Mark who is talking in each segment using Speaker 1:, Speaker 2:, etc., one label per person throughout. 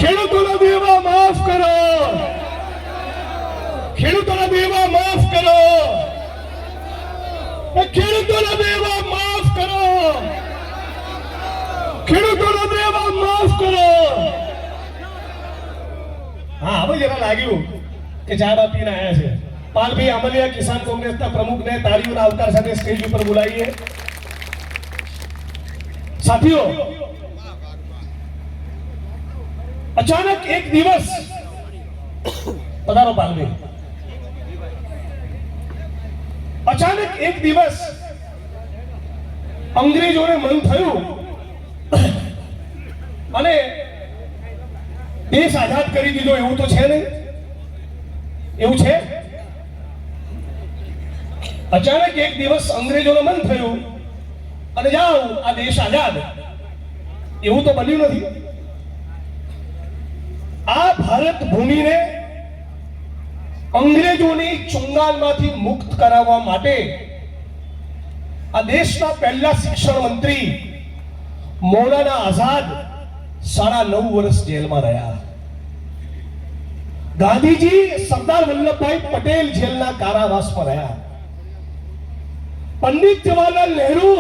Speaker 1: ખેડૂતોના દેવા માફ કરો, ખેડૂતોના દેવા માફ કરો, ખેડૂતોના દેવા માફ કરો, ખેડૂતોના દેવા માફ કરો. હા, હવે જરા લાગ્યું કે ચા બા પીને આયા છે. પાલભાઈ આમલિયા કિસાન કોંગ્રેસના પ્રમુખને તાળીઓના આવકાર સાથે સ્ટેજ ઉપર બોલાવીએ. સાથીઓ, અચાનક એક દિવસ પધારો પાલભાઈ, અચાનક એક દિવસ અંગ્રેજોને મન થયું અને દેશ આઝાદ કરી દીધો. એવું તો છે નહીં, એવું છે? અચાનક એક દિવસ અંગ્રેજોને મન થયું અને જાઓ આ દેશ આઝાદ. એવું તો બન્યું નથી. આ ભારત ભૂમિને અંગ્રેજોની ચુંગાલમાંથી મુક્ત કરાવવા માટે આ દેશના પહેલા શિક્ષણ મંત્રી મૌલાના આઝાદ 9.5 વર્ષ જેલમાં રહ્યા. ગાંધીજી સરદાર વલ્લભભાઈ પટેલ જેલના કારાવાસમાં રહ્યા. પંડિત જવાહરલાલ નહેરુ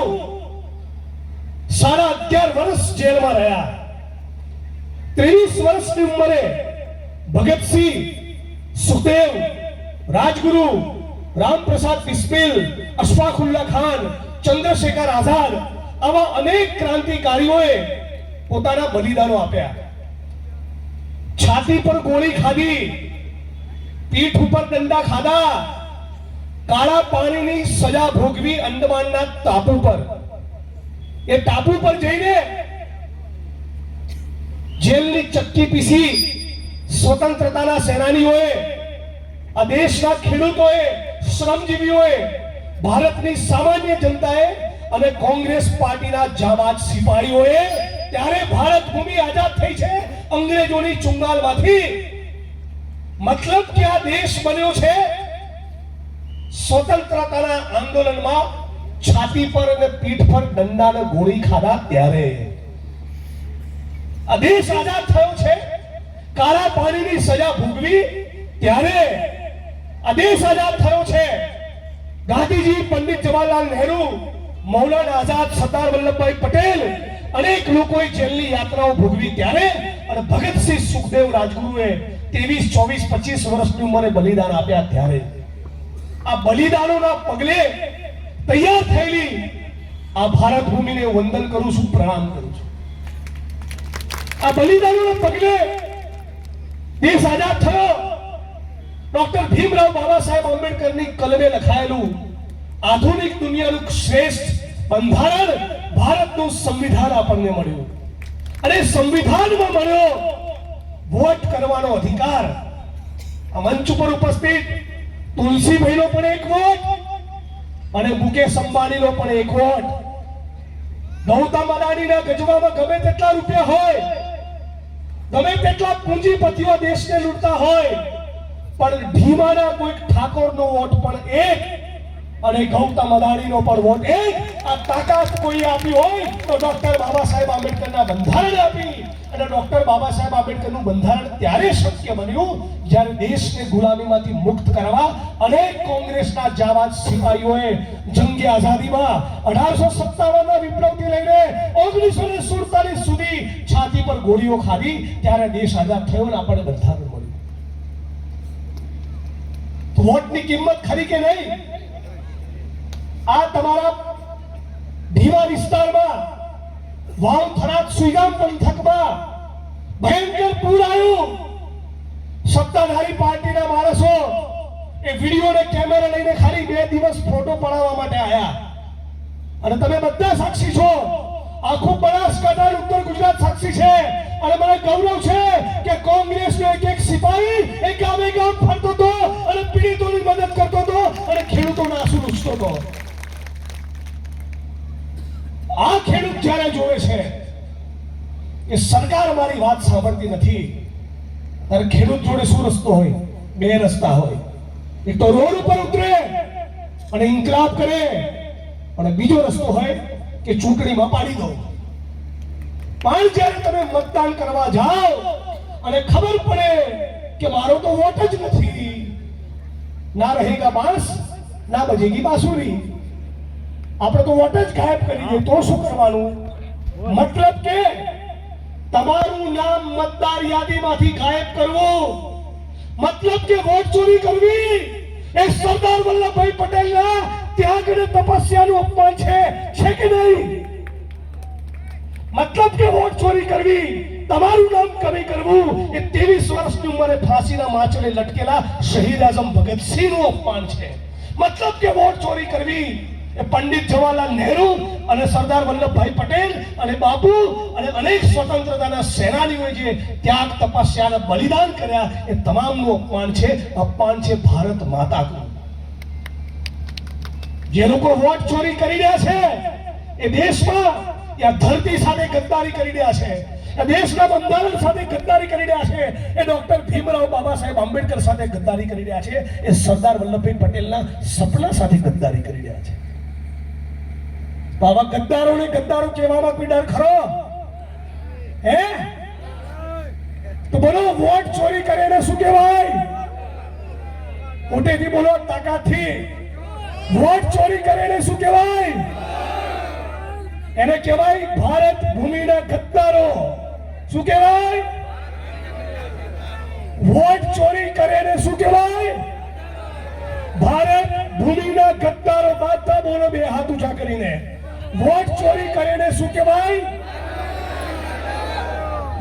Speaker 1: 11.5 વર્ષ જેલમાં રહ્યા. 23 વર્ષની ઉંમરે ભગતસિંહ, સુખદેવ, રાજગુરુ, રામપ્રસાદ બિસ્મિલ, અશફાકુલ્લા ખાન, ચંદ્રશેખર આઝાદ આવા અનેક ક્રાંતિકારીઓએ પોતાના બલિદાનો આપ્યા. છાતી પર ગોળી ખાધી, પીઠ ઉપર દંડા ખાધા, કાળા પાણીની સજા ભોગવી અંદમાનના ટાપુ પર. એ ટાપુ પર જઈને જેલની ચક્કી પીસી સ્વતંત્રતાના સેનાનીઓએ, આ દેશના ખેડૂતોએ, શ્રમજીવીઓએ, ભારતની સામાન્ય જનતાએ અને કોંગ્રેસ પાર્ટીના જાબાજ સિપાહીઓએ ત્યારે ભારત ભૂમિ આઝાદ થઈ છે અંગ્રેજોની ચુંગાલમાંથી. મતલબ કે આ દેશ બન્યો છે સ્વતંત્રતાના આંદોલનમાં છાતી પર અને પીઠ પર દંડાને ગોળી ખાધા ત્યારે. આ દેશ આઝાદ થયો છે કાળા પાણીની સજા ભોગવી ત્યારે. આ દેશ આઝાદ થયો છે ગાંધીજી, પંડિત જવાહરલાલ નહેરુ, મૌલાના આઝાદ, સરદાર વલ્લભભાઈ પટેલ અનેક લોકોએ જેલની યાત્રાઓ ભોગવી ત્યારે. અને ભગતસિંહ, સુખદેવ, રાજગુરુએ 23, 24, 25 વર્ષની ઉંમરે બલિદાન આપ્યા ત્યારે. આ બલિદાનોના પગલે તૈયાર થયેલી આ ભારત ભૂમિને વંદન કરું છું, પ્રણામ કરું છું. આ બલિદાનોના પગલે દેશ આઝાદ થયો. ડોક્ટર ભીમરાવ બાબા સાહેબ આંબેડકરની કલમે લખાયેલું આધુનિક દુનિયાનું શ્રેષ્ઠ બંધારણ ભારતનું સંવિધાન આપણને મળ્યું. અને સંવિધાનમાં મળ્યો વોટ કરવાનો અધિકાર. આ મંચ ઉપર ઉપસ્થિત તુલસીભાઈનો પણ એક વોટ અને મુકેશ અંબાણીનો પણ એક વોટ. ગૌતમ અદાણીના ગજવામાં ગમે તેટલા રૂપિયા હોય, ગમે તેટલા પૂંજીપતિઓ દેશને લૂંટતા હોય, પણ ભીમાના કોઈ ઠાકોરનો વોટ પણ એક અને ગૌતમ અદાણીનો પણ વોટ એક. આ તાકાત કોઈ આપી હોય તો ડોક્ટર બાબા સાહેબ આંબેડકરના બંધારણ આપી. અને ડોક્ટર બાબા સાહેબ આંબેડકરનું બંધારણ ત્યારે શક્ય બન્યું જ્યારે દેશને ગુલામીમાંથી મુક્ત કરવા અનેક કોંગ્રેસના જાબાજ સિપાહીઓએ જંગે આઝાદીમાં 1857ના વિપ્લવથી લઈને 1947 સુધી છાતી પર ગોળીઓ ખાધી. ત્યારે દેશ આઝાદ થયો અને આપણને બંધારણ મળ્યું. વોટની કિંમત ખરી કે નહીં? આ તમારા ભીમા વિસ્તારમાં વાવ થરાદ સુઈગામ પંથકમાં ભયંકર પૂર આવ્યું. સત્તાધારી પાર્ટીના માણસો એ વિડીયો ને કેમેરા લઈને ખાલી 2 દિવસ ફોટો પડાવવા માટે આવ્યા. અને તમે બધા સાક્ષી છો. આખું બનાસકાંઠા, ઉત્તર ગુજરાત સાક્ષી છે. અને મને ગૌરવ છે કે કોંગ્રેસનો એક સિપાહી એ ગામે ગામ ફરતો હતો અને પીડિતોની મદદ કરતો હતો અને ખેડૂતોના આંસુ લૂછતો હતો. આ ખેડૂત જ્યારે જોવે છે કે સરકાર મારી વાત સાંભળતી નથી, ત્યારે ખેડૂત જોડે શું રસ્તો હોય? 2 રસ્તા હોય. એક તો રોડ ઉપર ઉતરે અને ઇન્કલાબ કરે, અને બીજો રસ્તો હોય કે ચૂંટણીમાં પાડી દો. પણ જ્યારે તમે મતદાન કરવા જાઓ, અને ખબર પડે કે મારો તો વોટ જ નથી, ના રહેગા બાંસ ના બજેગી બાંસુરી, આપણે તો વોટ જ ગાયબ કરી દે તો શું કરવાનું? મતલબ કે તમારું નામ મતદાર યાદીમાંથી ગાયબ કરવું, મતલબ કે વોટ ચોરી કરવી એ સરદાર વલ્લભભાઈ પટેલના ત્યાગ અને તપસ્યાનું અપમાન છે કે નહીં? મતલબ કે વોટ ચોરી કરવી, તમારું નામ કમી કરવું એ 23 વર્ષની ઉંમરે ફાંસીના માચડે લટકેલા શહીદ આઝમ ભગતસિંહનું અપમાન છે. મતલબ કે વોટ ચોરી કરવી એ પંડિત જવાહરલાલ નહેરુ અને સરદાર વલ્લભભાઈ પટેલ અને બાપુ અને અનેક સ્વતંત્રતાના સેનાનીઓએ જે ત્યાગ તપસ્યા અને બલિદાન કર્યા એ તમામનું અપમાન છે ભારત માતાનું. જે લોકો વોટ ચોરી કરી રહ્યા છે એ દેશમાં યા ધરતી સાથે ગદ્દારી કરી રહ્યા છે, એ દેશના બંધારણ સાથે ગદ્દારી કરી રહ્યા છે, એ ડોક્ટર ભીમરાવ બાબા સાહેબ આંબેડકર સાથે ગદ્દારી કરી રહ્યા છે, એ સરદાર વલ્લભભાઈ પટેલના સપના સાથે ગદ્દારી કરી રહ્યા છે. તો આવા ગદ્દારોને ગદ્દારો કહેવામાં કોઈ ડર ખરો? હે? તો બોલો, વોટ ચોરી કરે એને શું કહેવાય? મોટેથી બોલો, તાકાતથી. વોટ ચોરી કરે એને શું કહેવાય? એને કહેવાય ભારત ભૂમિના ગદ્દારો. શું કહેવાય? વોટ ચોરી કરે એને શું કહેવાય? ભારત ભૂમિના ગદ્દારો. બધા બોલો બે હાથ ઊંચા કરીને. વોટ ચોરી કરે એને શું કહેવાય?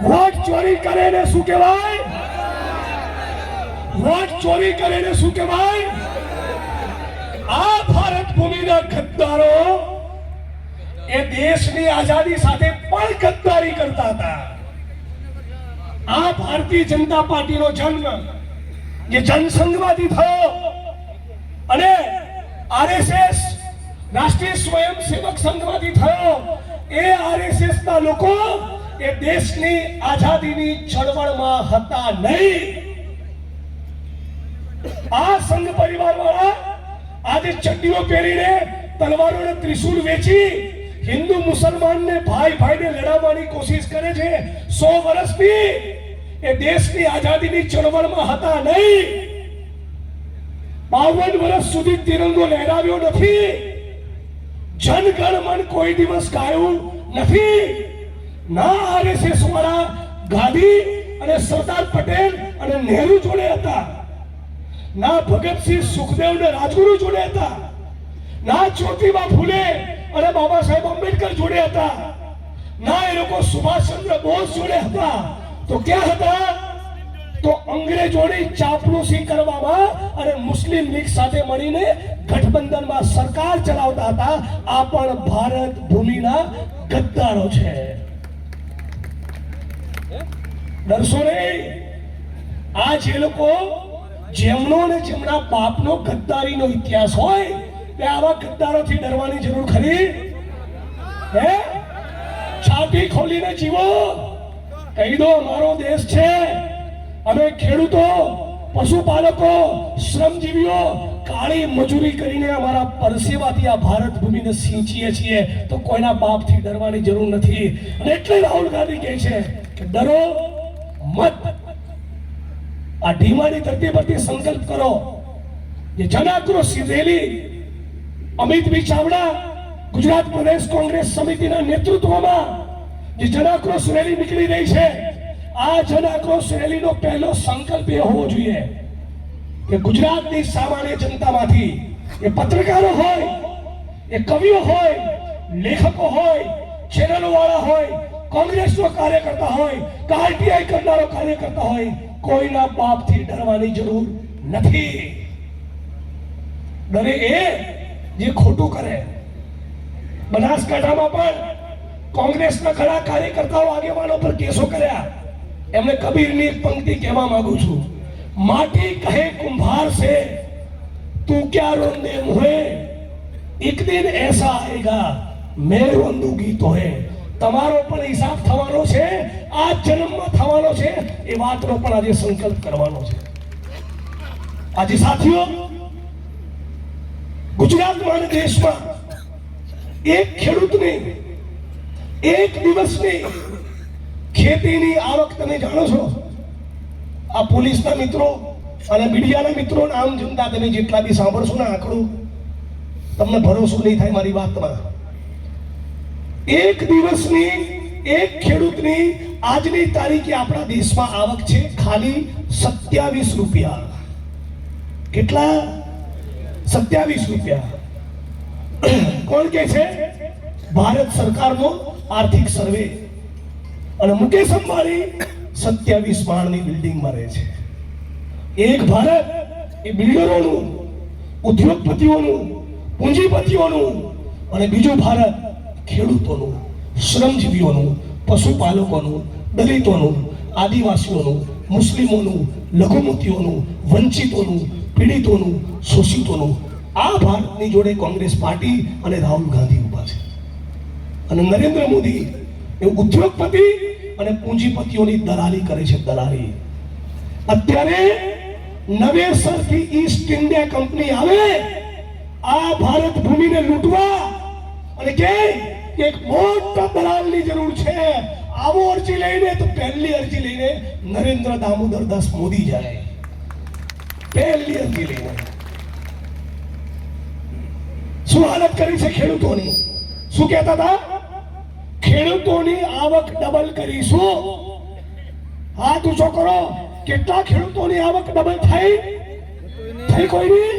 Speaker 1: વોટ ચોરી કરે એને શું કહેવાય? વોટ ચોરી કરે એને શું કહેવાય? આ ભારત ભૂમિના ગદ્દારો એ દેશની આઝાદી સાથે પણ ગદ્દારી કરતા હતા. આ ભારતીય જનતા પાર્ટીનો જન્મ જે જનસંઘમાંથી થયો અને આરએસએસ રાષ્ટ્રીય સ્વયંસેવક સંઘમાંથી થયો, એ આરએસએસ ના લોકો એ દેશની આઝાદીની ચળવળમાં હતા નહીં. આ સંઘ પરિવાર વાળા આજે ચડ્ડીઓ પહેરીને તલવારો અને ત્રિશૂળ વેચી હિન્દુ મુસલમાનને ભાઈ ભાઈને લડાવવાની કોશિશ કરે છે. 100 વર્ષથી એ દેશની આઝાદીની ચળવળમાં હતા નહીં. 52 વર્ષ સુધી તિરંગો લહેરાવ્યો નથી. જન ગણ મન કોઈ દિવસ ગાયું નથી. ના આરએસએસ વાળા ગાંધી અને સરદાર પટેલ અને નહેરુ જોડે હતા, ના ભગતસિંહ સુખદેવ ને રાજગુરુ જોડે હતા, ના જ્યોતિબા ફૂલે અને બાબા સાહેબ આંબેડકર જોડે હતા, ના એ લોકો સુભાષચંદ્ર બોઝ જોડે હતા. તો ક્યાં હતા? તો અંગ્રેજોની ચાપલુસી કરવામાં અને મુસ્લિમ લીગ સાથે મળીને ગઠબંધનમાં સરકાર ચલાવતા હતા. આ પણ ભારત ભૂમિના ગદ્દારો છે. ડરશો નહીં. આ જે લોકો જેમનો ને જેમના બાપનો ગદ્દારીનો ઇતિહાસ હોય તે આવા ગદ્દારોથી ડરવાની જરૂર ખરી? હે? છાતી ખોલીને જીવો. કહી દો, અમારો દેશ છે, અમે ખેડૂતો, પશુપાલકો, શ્રમજીવીઓ કાળી મજૂરી કરીને અમારા પરસેવાથી આ ભારત ભૂમિને સિંચીએ છીએ, તો કોઈના બાપથી ડરવાની જરૂર નથી. અને એટલે રાહુલ ગાંધી કહે છે કે ડરો મત. આ ઢીમાની ધરતી પરથી સંકલ્પ કરો. જે જન આક્રોશ રેલી અમિતભાઈ ચાવડા ગુજરાત પ્રદેશ કોંગ્રેસ સમિતિના નેતૃત્વમાં જે જન આક્રોશ રેલી નીકળી રહી છે, આ જન આક્રોશ રેલીનો પહેલો સંકલ્પ એ હોવો જોઈએ કે ગુજરાતની સામાન્ય જનતામાંથી એ પત્રકારો હોય, એ કવિઓ હોય, લેખકો હોય, ચેનલો વાળા હોય, કોંગ્રેસનો કાર્યકર્તા હોય, આરટીઆઈ કરનારો કાર્યકર્તા હોય, કોઈના બાપથી ડરવાની જરૂર નથી. ડરે એ જે ખોટું કરે. બનાસકાંઠામાં પણ કોંગ્રેસના ઘણા કાર્યકર્તાઓ આગેવાનો પર કેસો કર્યા. એમને કબીરની એક પંક્તિ કહેવા માંગુ છું. માટી કહે કુંભાર से तू क्या रोंदे मुहे, एक दिन ऐसा आएगा मैं रोंदूंगी तो है. તમારો પણ હિસાબ થવાનો છે, આ જન્મમાં થવાનો છે. એ વાતનો પણ આજે સંકલ્પ કરવાનો છે. આજે સાથીઓ, ગુજરાતમાં અને દેશમાં એક ખેડૂતની એક દિવસની ખેતીની આવક તમે જાણો છો? આ પોલીસના મિત્રો અને મીડિયાના મિત્રો આમ જનતા તમે જેટલા બી સાંભળશો ને આંકડું, તમને ભરોસો નહીં થાય મારી વાતમાં. એક દિવસની એક ખેડૂતની આજની તારીખે આપણા દેશમાં આવક છે ખાલી 27 રૂપિયા. કેટલા? 27 રૂપિયા. કોણ કે છે? ભારત સરકારનો આર્થિક સર્વે. અને મુકેશ અંબાણી 27 માળની બિલ્ડિંગમાં રહે છે. એક ભારત એ બિલ્ડરોનું, ઉદ્યોગપતિઓનું, પૂંજીપતિઓનું, અને બીજું ભારત ખેડૂતોનું, શ્રમજીવીઓનું, પશુપાલકોનું, દલિતોનું, આદિવાસીઓનું, મુસ્લિમોનું, લઘુમતીઓનું, વંચિતોનું, પીડિતોનું, શોષિતોનું. આ ભારતની જોડે કોંગ્રેસ પાર્ટી અને રાહુલ ગાંધી ઉભા છે. અને નરેન્દ્ર મોદી એ ઉદ્યોગપતિ અને પૂંજીપતિઓની દલાલી કરે છે. દલાલી. અત્યારે નવેસરથી ઈસ્ટ ઇન્ડિયા કંપની આવે આ ભારત ભૂમિને લૂંટવા અને કે એક મોટા દલાલની જરૂર છે. આવો અરજી લઈને તો પહેલી અરજી લઈને નરેન્દ્ર દામોદર દાસ મોદી જાય. પહેલી અરજી લઈને શું હાલત કરી છે ખેડૂતોની? શું કહેતા હતા? ખેડૂતોની આવક ડબલ કરીશું. હાથ ઊંચો કરો. કેટલા ખેડૂતોની આવક ડબલ થઈ? થઈ કોઈની?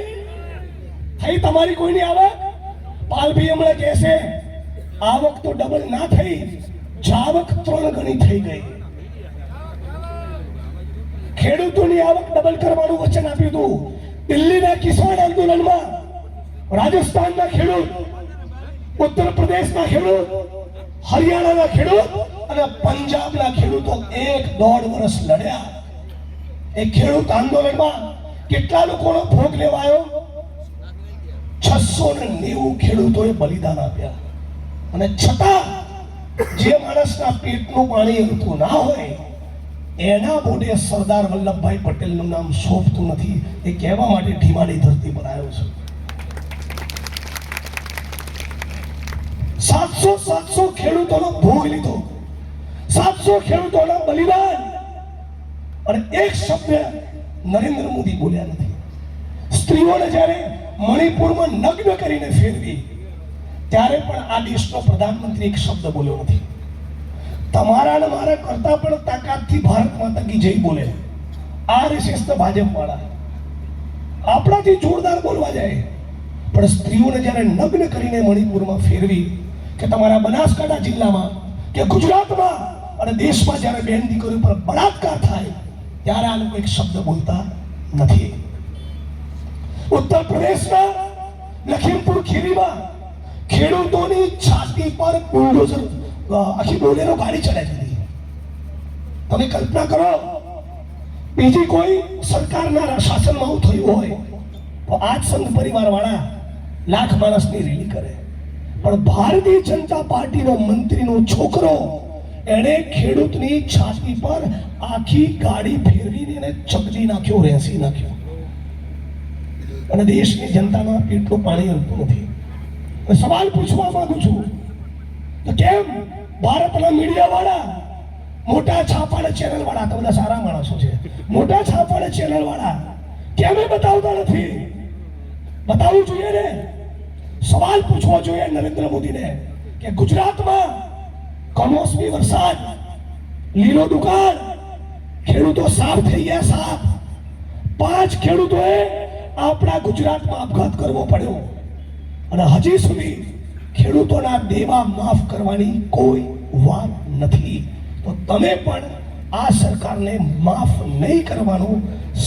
Speaker 1: થઈ તમારી કોઈની આવક? પાલભાઈ હમણાં કહેશે આવક તો ડબલ ના થઈ, જાવક 3 ગણી થઈ ગઈ. ખેડૂતોની આવક ડબલ કરવાનું વચન આપ્યું હતું. દિલ્હીના કિસાન આંદોલનમાં રાજસ્થાનના ખેડૂત, ઉત્તર પ્રદેશના ખેડૂત, હરિયાણાના ખેડૂત અને પંજાબના ખેડૂતો 1.5 વર્ષ લડ્યા. એ ખેડૂત આંદોલનમાં કેટલા લોકોનો ભોગ લેવાયો? 690 ખેડૂતોએ બલિદાન આપ્યા. અને છતાં જે માણસના પેટનું પાણી હલતું ના હોય એના મોઢે સરદાર વલ્લભભાઈ પટેલનું નામ શોભતું નથી. એ કહેવા માટે ઢીમાની ધરતી પર આવ્યો છું. 700 ખેડૂતોનો ભોગ લીધો, 700 ખેડૂતોના બલિદાન. અને એક શબ્દ નરેન્દ્ર મોદી બોલ્યા નથી. સ્ત્રીઓને જ્યારે મણિપુરમાં નગ્ન કરીને ફેરવી ત્યારે પણ આ દેશનો પ્રધાનમંત્રી એક શબ્દ બોલ્યો નથી. તમારા અને મારા કરતા પણ તાકાતથી ભારત માતા કી જય બોલે RSS ના ભાજપ વાળા. આપણાથી જોરદાર બોલવા જાય પણ સ્ત્રીઓને જ્યારે નગ્ન કરીને મણિપુરમાં ફેરવી કે તમારા બનાસકાંઠા જિલ્લામાં કે ગુજરાતમાં અને દેશમાં જ્યારે બેન દીકરીઓ પર બળાત્કાર થાય ત્યારે આ લોકો એક શબ્દ બોલતા નથી. ઉત્તર પ્રદેશના લખીમપુર ખીરીમાં ખેડૂતોની છાતી પર બુલડોઝર આખી બોલેરો ગાડી ચડાવી દીધી. તમે કલ્પના કરો બીજી કોઈ સરકારના શાસનમાં આવું થયું હોય તો આજ સંઘ પરિવાર વાળા લાખ માણસની રેલી કરે. પણ ભારતીય જનતા પાર્ટીનો મંત્રીનો છોકરો એણે ખેડૂતની છાતી પર આખી ગાડી ફેરવીને એને ચકલી નાખ્યો, રેસી નાખ્યો. અને દેશની જનતાના પેટનું પાણી હલતું નથી. સવાલ પૂછવા માંગુ છું તો કેમ ભારતના મીડિયા વાળા, મોટા છાપાના ચેનલ વાળા, તો બધા સારા માણસો છે, મોટા છાપાના ચેનલ વાળા કેમ બતાવતા નથી? બતાવવું જોઈએ ને. સવાલ પૂછવો જોઈએ નરેન્દ્ર મોદીને કે ગુજરાતમાં કમોસમી વરસાદ, લીલો દુકાળ, ખેડૂતો સાફ થઈ ગયા. સાફ 5 ખેડૂતોએ આપણા ગુજરાતમાં આપઘાત કરવો પડ્યો અને હજી સુધી ખેડૂતોના દેવા માફ કરવાની કોઈ વાત નથી. તો તમે પણ આ સરકારને માફ નહીં કરવાનો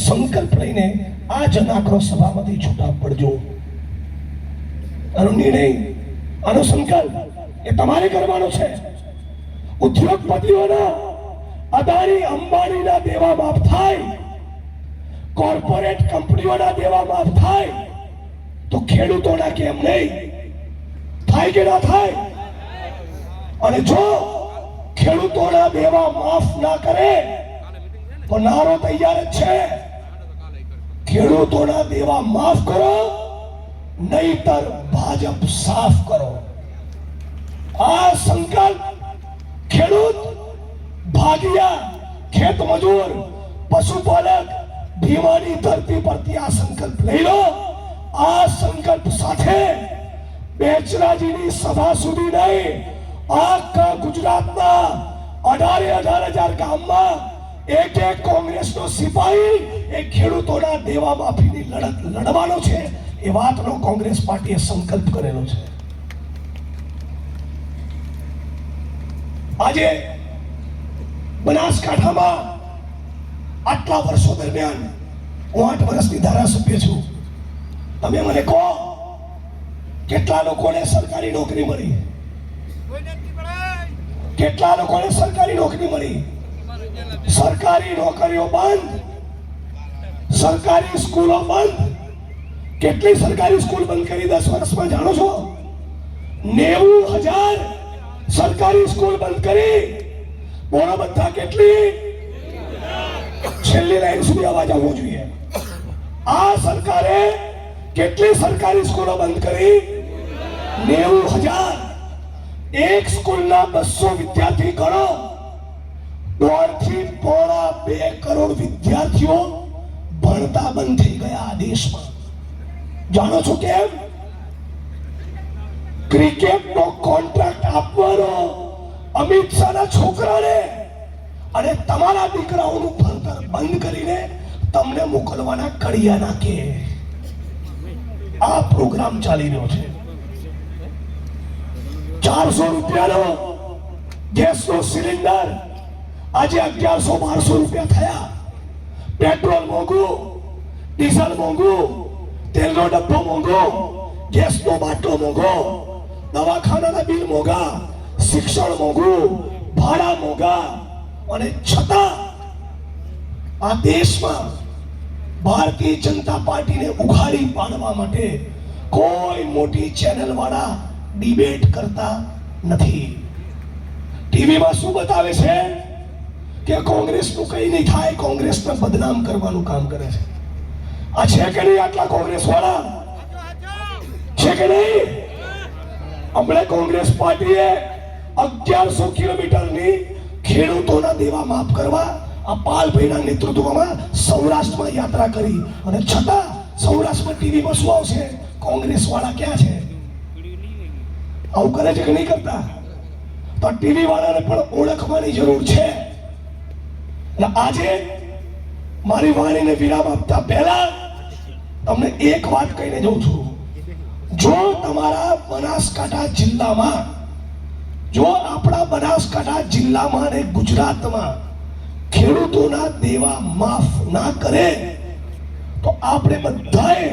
Speaker 1: સંકલ્પ લઈને આ જન આક્રોશ સભામાંથી છૂટા પડજો. આનો નિર્ણય, આનો સંકલ્પ એ તમારે કરવાનો છે. ઉદ્યોગપતિઓના, અદાણી અંબાણીના દેવા માફ થાય, કોર્પોરેટ કંપનીઓના દેવા માફ થાય તો ખેડૂતોના કેમ નહીં થાય? કે ના થાય? અને જો ખેડૂતોના દેવા માફ ના કરે તો નારો તૈયાર જ છે. ખેડૂતોના દેવા માફ કરો, નહીતર ભાજપ સાફ કરો. આ સંકલ્પ ખેડૂત, ભાગિયા, ખેત મજૂર, પશુપાલક ભીમાની ધરતી પરથી આ સંકલ્પ લઈ લો. આ સંકલ્પ સાથે બેચરાજીની સભા સુધી નહીં, આખા ગુજરાતમાં 18,000 ગામમાં એક કોંગ્રેસનો સિપાહી એ ખેડૂતોના દેવા માફીની લડત લડવાનો છે. એ વાતનો કોંગ્રેસ પાર્ટીએ સંકલ્પ કરેલો છે. આજે બનાસકાંઠામાં આટલા વર્ષો દરમિયાન હું 8 વર્ષની ધારાસભ્ય છું. તમે મને કહો કેટલા લોકોને સરકારી નોકરી મળી? કેટલા લોકોને સરકારી નોકરી મળી? સરકારી નોકરીઓ બંધ, સરકારી સ્કૂલો બંધ. કેટલી સરકારી સ્કૂલ બંધ કરી 10 વર્ષમાં જાણો છો? 90,000 સરકારી સ્કૂલ બંધ કરી. બોલો બધા કેટલી? છેલ્લી લાઈન સુધી અવાજ આવવો જોઈએ. આ સરકારે કેટલી સરકારી સ્કૂલો બંધ કરી? 90,000. એક સ્કૂલના 200 વિદ્યાર્થી ગણો, 1.5 થી 2 કરોડ વિદ્યાર્થીઓ ભણતા બંધ થઈ ગયા આ દેશમાં. જાણો છો કેમ? ક્રિકેટનો કોન્ટ્રાક્ટ આપવાનો અમિત શાહના છોકરાને અને તમારા દીકરાઓનું ભણતર બંધ કરીને તમને મોકલવાના કડિયા નાખે. આ પ્રોગ્રામ ચાલી રહ્યો છે. 400 રૂપિયાનો ગેસનો સિલિન્ડર આજે 1100-1200 રૂપિયા થયા. પેટ્રોલ મોંઘું, ડીઝલ મોંઘું, તેલનો ડબ્બો મોંઘો, ગેસનો બાટલો મોંઘો, દવાખાનાના બિલ મોંઘા, શિક્ષણ મોંઘું, ભાડા મોંઘા. અને છતાં આ દેશમાં ભારતીય જનતા પાર્ટીને ઉઘાડી પાડવા માટે કોઈ મોટી ચેનલ વાળા ડિબેટ કરતા નથી. ટીવીમાં શું બતાવે છે કે કોંગ્રેસનું કઈ નહીં થાય, કોંગ્રેસને બદનામ કરવાનું કામ કરે છે. આ છે કે નહીં આટલા કોંગ્રેસ વાળા? છે કે નહીં? હમણાં કોંગ્રેસ પાર્ટીએ 1100 કિલોમીટરની ખેડૂતોના દેવા માફ કરવા આ પાલભાઈના નેતૃત્વમાં સૌરાષ્ટ્રમાં યાત્રા કરી. અને છતાં સૌરાષ્ટ્રમાં ટીવીમાં શું આવશે? કોંગ્રેસ વાળા ક્યાં છે? આવું કરે છે કે નહીં કરતા? તો ટીવી વાળાને પણ ઓળખવાની જરૂર છે. અને આજે મારી વાણીને વિરામ આપતા પહેલા તમને એક વાત કહીને જઉં છું. જો તમારા બનાસકાંઠા જિલ્લામાં, જો આપણા બનાસકાંઠા જિલ્લામાં અને ગુજરાતમાં ખેડૂતોના દેવા માફ ના કરે તો આપણે બધાએ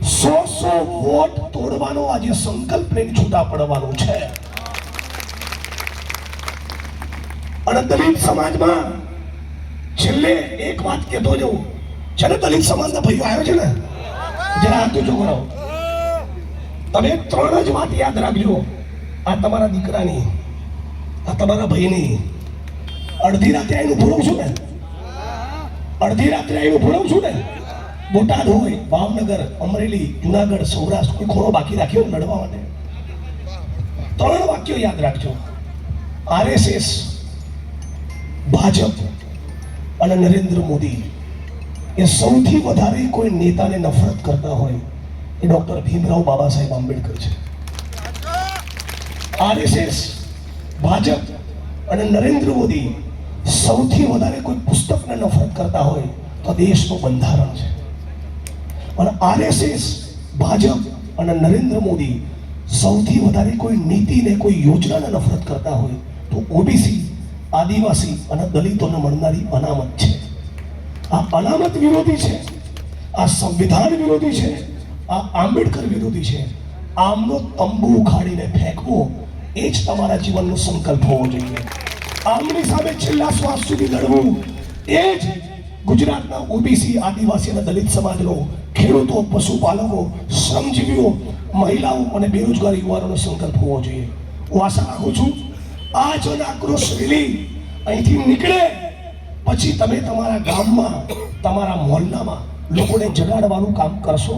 Speaker 1: 100 વોટ તોડવાનો આજે સંકલ્પ લઈને છૂટા પડવાનું છે. અને દલિત સમાજમાં છેલ્લે એક વાત કહેતો જવું છે ને, દલિત સમાજના ભાઈઓ આવ્યો છે ને, જરા હાથ ઊંચો કરો. તમે 3 જ વાત યાદ રાખજો. આ તમારા દીકરાની, આ તમારા ભાઈની. અડધી રાત્રે આવીને ભોળવું છું ને, અડધી રાત્રે આવીને ભોળવું છું ને. બોટાદ હોય, ભાવનગર, અમરેલી, જુનાગઢ, સૌરાષ્ટ્ર, કોઈ ખોરો બાકી રાખ્યો લડવા માટે. 3 વાક્યો યાદ રાખજો. RSS, ભાજપ અને નરેન્દ્ર મોદી એ સૌથી વધારે કોઈ નેતાને નફરત કરતા હોય એ ડોક્ટર ભીમરાવ બાબા સાહેબ આંબેડકર છે. RSS, ભાજપ અને નરેન્દ્ર મોદી સૌથી વધારે કોઈ પુસ્તકને નફરત કરતા હોય તો દેશનું બંધારણ છે. અને RSS, ભાજપ અને નરેન્દ્ર મોદી સૌથી વધારે કોઈ નીતિને, કોઈ યોજનાને નફરત કરતા હોય તો OBC, આદિવાસી અને દલિતોને મળનારી અનામત છે. આ અનામત વિરોધી છે, આ સંવિધાન વિરોધી છે, આ આંબેડકર વિરોધી છે. આમનો તંબુ ઉખાડીને ફેંકવો એ જ તમારા જીવનનો સંકલ્પ હોવો જોઈએ. આમની સામે છેલ્લા શ્વાસ સુધી લડવું એ જ ગુજરાતના OBC, આદિવાસી અને દલિત સમાજનો, ખેડૂતો, પશુપાલકો, શ્રમજીવીઓ, મહિલાઓ અને બેરોજગાર યુવાનોનો સંકલ્પ હોવો જોઈએ. હું આશા રાખું છું આ જન આક્રોશ રેલી અહીંથી નીકળે પછી તમે તમારા ગામમાં, તમારા મોહલ્લામાં લોકોને જગાડવાનું કામ કરશો,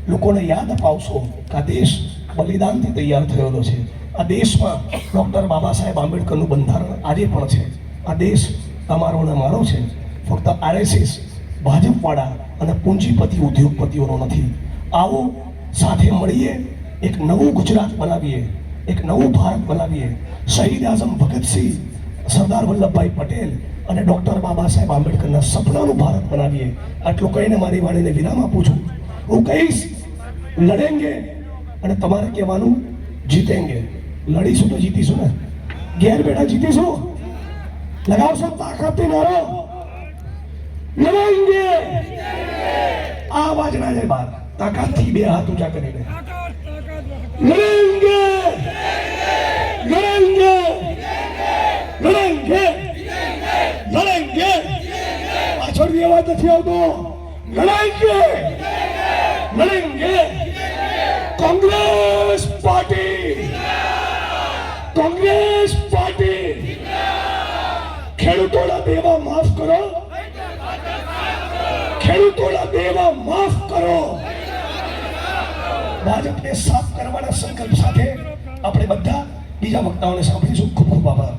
Speaker 1: લોકોને યાદ અપાવશો કે આ દેશ બલિદાનથી તૈયાર થયેલો છે. આ દેશમાં ડૉક્ટર બાબા સાહેબ આંબેડકરનું બંધારણ આજે પણ છે. આ દેશ તમારો અને મારો છે. ફક્ત આરએસએસ ભાજપવાળા અને પૂંજીપતિ ઉદ્યોગપતિઓનો નથી. આવો સાથે મળીએ, એક નવું ગુજરાત બનાવીએ, એક નવું ભારત બનાવીએ. શહીદ આઝમ ભગતસિંહ, સરદાર વલ્લભભાઈ પટેલ અને ડૉક્ટર બાબા સાહેબ આંબેડકરના સપનાનું ભારત બનાવીએ. આટલું કહીને મારી વાણીને વિરામ આપું છું. હું કહીશ, લડેંગે અને તમારે કહેવાનું જીતેંગે. લડીશું તો જીતીશું ને, ઘેર બેઠા જીતીશું. લગાવશો તાકાતથી નારો, લડેંગે. આ અવાજ ના જાય બહાર, તાકાતથી બે હાથ ઊંચા કરીને લડેંગે, લડેંગે, લડેંગે, લડેંગે. પાછળથી અવાજ નથી આવતો. લડેંગે, લડેંગે. Congress party, Congress party. ખેડૂતોના દેવા માફ કરો, ખેડૂતોના દેવા માફ કરો. ભાજપને સાફ કરવાના સંકલ્પ સાથે આપણે બધા બીજા વક્તાઓને સાંભળીશું. ખૂબ ખૂબ આભાર.